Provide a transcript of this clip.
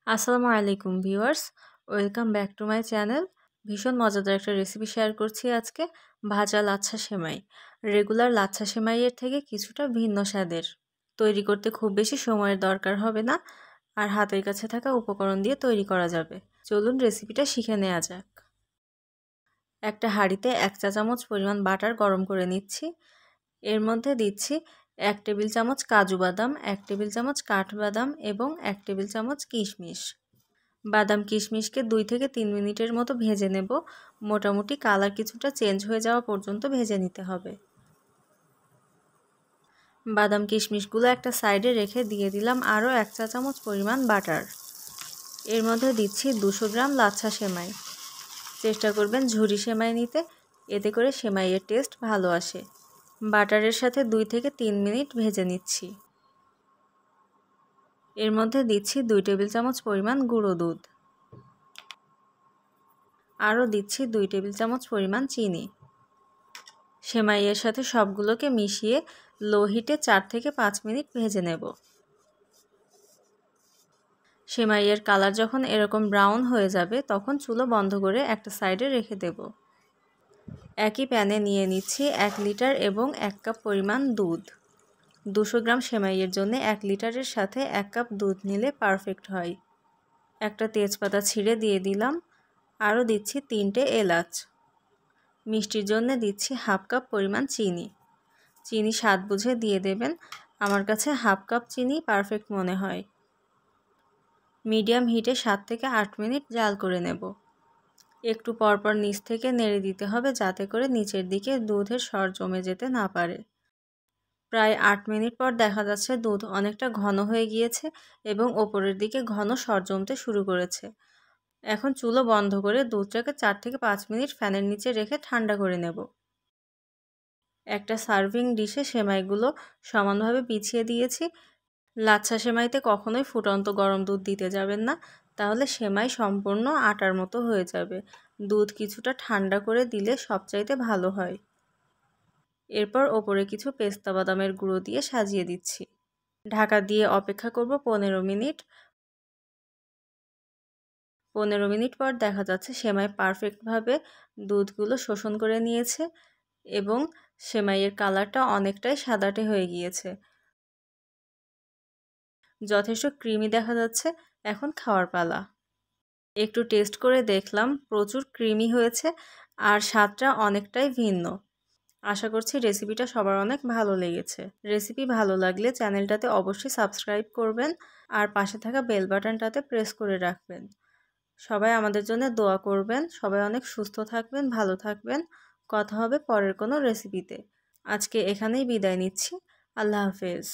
আসসালামু আলাইকুম viewers, welcome back to my channel. ভীষণ মজাদার একটা রেসিপি শেয়ার করছি আজকে, ভাজা লাচ্ছা সেমাই। রেগুলার লাচ্ছা সেমাইয়ের থেকে কিছুটা ভিন্ন স্বাদের। তৈরি করতে খুব বেশি সময়ের দরকার হবে না, আর হাতের কাছে থাকা উপকরণ দিয়ে তৈরি করা যাবে। চলুন রেসিপিটা শিখে নেওয়া যাক। একটা হাঁড়িতে 1 চা চামচ পরিমাণ বাটার গরম করে নিচ্ছি। এর মধ্যে দিচ্ছি 1 টেবিল চামচ কাজু বাদাম, 1 টেবিল চামচ কাঠবাদাম এবং 1 টেবিল চামচ কিশমিশ। বাদাম কিশমিশকে 2 থেকে 3 মিনিটের মতো ভেজে নেব। মোটামুটি কালার কিছুটা চেঞ্জ হয়ে যাওয়া পর্যন্ত ভেজে নিতে হবে। বাদাম কিশমিশগুলো একটা সাইডে রেখে দিয়ে দিলাম আরও 1 চা চামচ পরিমাণ বাটার। এর মধ্যে দিচ্ছি 200 গ্রাম লাচ্ছা সেমাই। চেষ্টা করবেন ঝুরি সেমাই নিতে, এতে করে সেমাইয়ের টেস্ট ভালো আসে। বাটারের সাথে 2 থেকে 3 মিনিট ভেজে নিচ্ছি। এর মধ্যে দিচ্ছি 2 টেবিল চামচ পরিমাণ গুঁড়ো দুধ। আরও দিচ্ছি 2 টেবিল চামচ পরিমাণ চিনি। সেমাইয়ের সাথে সবগুলোকে মিশিয়ে লো হিটে 4 থেকে 5 মিনিট ভেজে নেব। সেমাইয়ের কালার যখন এরকম ব্রাউন হয়ে যাবে তখন চুলো বন্ধ করে একটা সাইডে রেখে দেব। একই প্যানে নিয়ে নিচ্ছি 1 লিটার এবং 1 কাপ পরিমাণ দুধ। 200 গ্রাম সেমাইয়ের জন্য 1 লিটারের সাথে 1 কাপ দুধ নিলে পারফেক্ট হয়। একটা তেজপাতা ছিঁড়ে দিয়ে দিলাম। আরও দিচ্ছি 3টে এলাচ। মিষ্টির জন্য দিচ্ছি হাফ কাপ পরিমাণ চিনি। চিনি স্বাদ বুঝে দিয়ে দেবেন। আমার কাছে হাফ কাপ চিনি পারফেক্ট মনে হয়। মিডিয়াম হিটে 7 থেকে 8 মিনিট জাল করে নেব। একটু পরপর নিচ থেকে নেড়ে দিতে হবে যাতে করে নিচের দিকে দুধের সর জমে যেতে না পারে। প্রায় 8 মিনিট পর দেখা যাচ্ছে দুধ অনেকটা ঘন হয়ে গিয়েছে এবং ওপরের দিকে ঘন সর জমতে শুরু করেছে। এখন চুলো বন্ধ করে দুধটাকে 4 থেকে 5 মিনিট ফ্যানের নিচে রেখে ঠান্ডা করে নেব। একটা সার্ভিং ডিশে সেমাইগুলো সমানভাবে বিছিয়ে দিয়েছি। লাচ্ছা সেমাইতে কখনোই ফুটন্ত গরম দুধ দিতে যাবেন না, তাহলে সেমাই সম্পূর্ণ আটার মতো হয়ে যাবে। দুধ কিছুটা ঠান্ডা করে দিলে সবচাইতে ভালো হয়। এরপর ওপরে কিছু পেস্তা বাদামের গুঁড়ো দিয়ে সাজিয়ে দিচ্ছি। ঢাকা দিয়ে অপেক্ষা করব 15 মিনিট। 15 মিনিট পর দেখা যাচ্ছে সেমাই পারফেক্টভাবে দুধগুলো শোষণ করে নিয়েছে এবং সেমাইয়ের কালারটা অনেকটাই সাদাটে হয়ে গিয়েছে। যথেষ্ট ক্রিমি দেখা যাচ্ছে। এখন খাওয়ার পালা। একটু টেস্ট করে দেখলাম, প্রচুর ক্রিমি হয়েছে আর স্বাদটা অনেকটাই ভিন্ন। আশা করছি রেসিপিটা সবার অনেক ভালো লেগেছে। রেসিপি ভালো লাগলে চ্যানেলটাতে অবশ্যই সাবস্ক্রাইব করবেন আর পাশে থাকা বেল বাটনটাতে প্রেস করে রাখবেন। সবাই আমাদের জন্য দোয়া করবেন। সবাই অনেক সুস্থ থাকবেন, ভালো থাকবেন। কথা হবে পরের কোনো রেসিপিতে। আজকে এখানেই বিদায় নিচ্ছি। আল্লাহ হাফেজ।